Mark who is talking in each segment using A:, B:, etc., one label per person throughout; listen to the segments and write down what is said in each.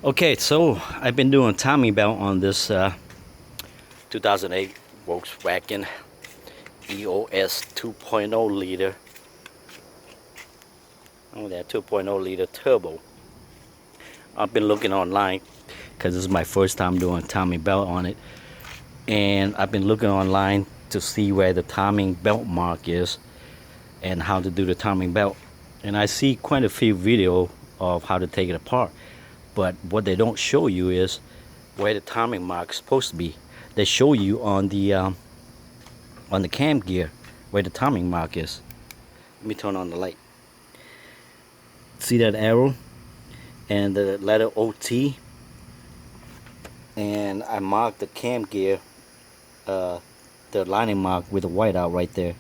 A: Okay, so I've been doing timing belt on this 2008 Volkswagen EOS 2.0 liter. Oh, that 2.0 liter turbo. I've been looking online because this is my first time doing timing belt on it, and I've been looking online to see where the timing belt mark is and how to do the timing belt. And I see quite a few videos of how to take it apart. But what they don't show you is where the timing mark is supposed to be. They show you on the cam gear where the timing mark is. Let me turn on the light. See that arrow and the letter OT? And I marked the cam gear, the lining mark with the white out right there,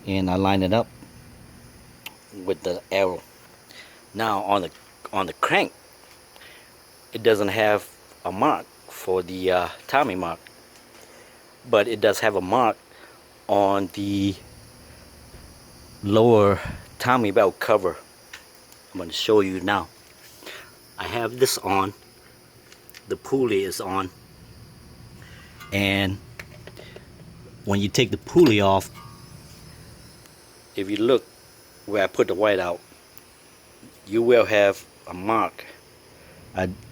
A: and I line it up with the arrow. Now on the crank, it doesn't have a mark for the timing mark, but it does have a mark on the lower timing belt cover. I'm going to show you now. I have this on, the pulley is on, and when you take the pulley off, if you look where I put the white out, you will have a mark.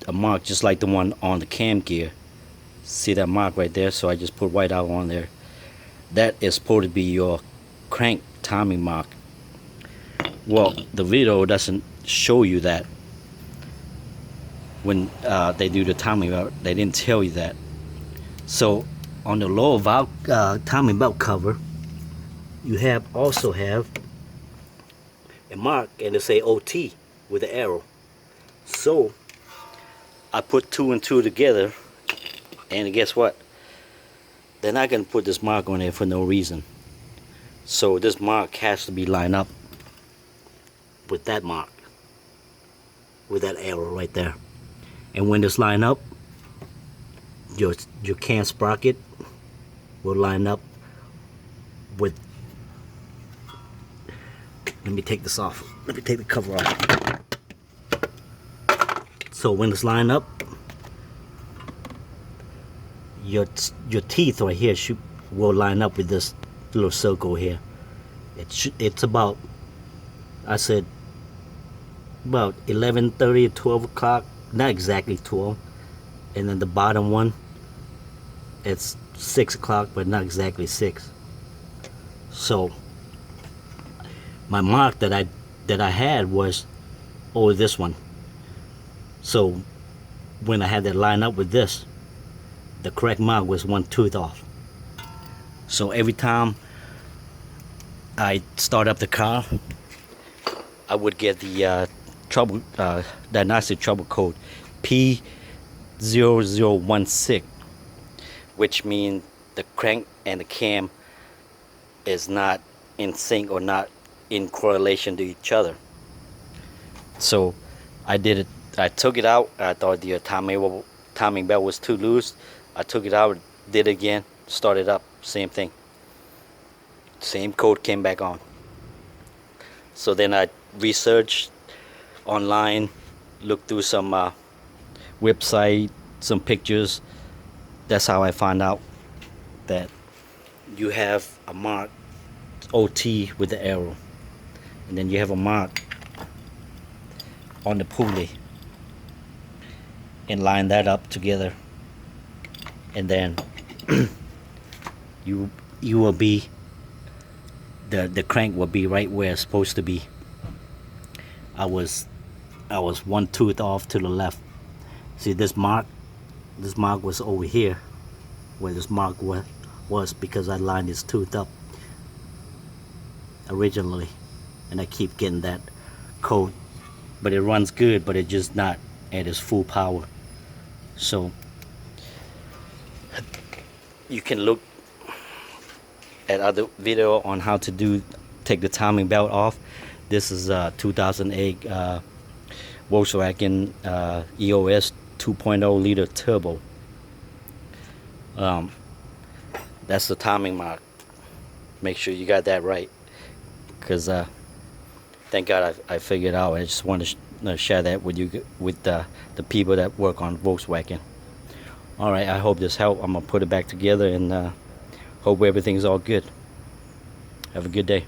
A: A mark just like the one on the cam gear. See that mark right there? So I just put white out on there. That is supposed to be your crank timing mark. Well, the video doesn't show you that. When they do the timing belt, they didn't tell you that. So on the lower valve timing belt cover, you also have a mark, and it say OT with the arrow. So I put two and two together, and guess what? They're not going to put this mark on there for no reason. So this mark has to be lined up with that mark, with that arrow right there. And when this line up, your cam sprocket will line up with. Let me take this off. Let me take the cover off. So when it's lined up, your teeth right here will line up with this little circle here. It's about, I said, about 11:30 or 12 o'clock. Not exactly 12. And then the bottom one, it's 6 o'clock, but not exactly 6. So my mark that I had was over this one. So when I had that line up with this, the correct mark was one tooth off. So every time I start up the car, I would get the diagnostic trouble code P0016, which means the crank and the cam is not in sync or not in correlation to each other. So I did it. I took it out. I thought the timing belt was too loose. I took it out, did it again, started up, same thing. Same code came back on. So then I researched online, looked through some website, some pictures. That's how I found out that you have a mark, OT with the arrow, and then you have a mark on the pulley, and line that up together, and then you will be, the crank will be right where it's supposed to be. I was one tooth off to the left. See this mark was over here where this mark was because I lined this tooth up originally, and I keep getting that code, but it runs good, but it's just not at its full power. So you can look at other video on how to take the timing belt off. This is 2008 Volkswagen EOS 2.0 liter turbo. That's the timing mark. Make sure you got that right, because thank God I figured out. I just want to share that with you, with the people that work on Volkswagen. All right, I hope this helped. I'm gonna put it back together, and hope everything's all good. Have a good day.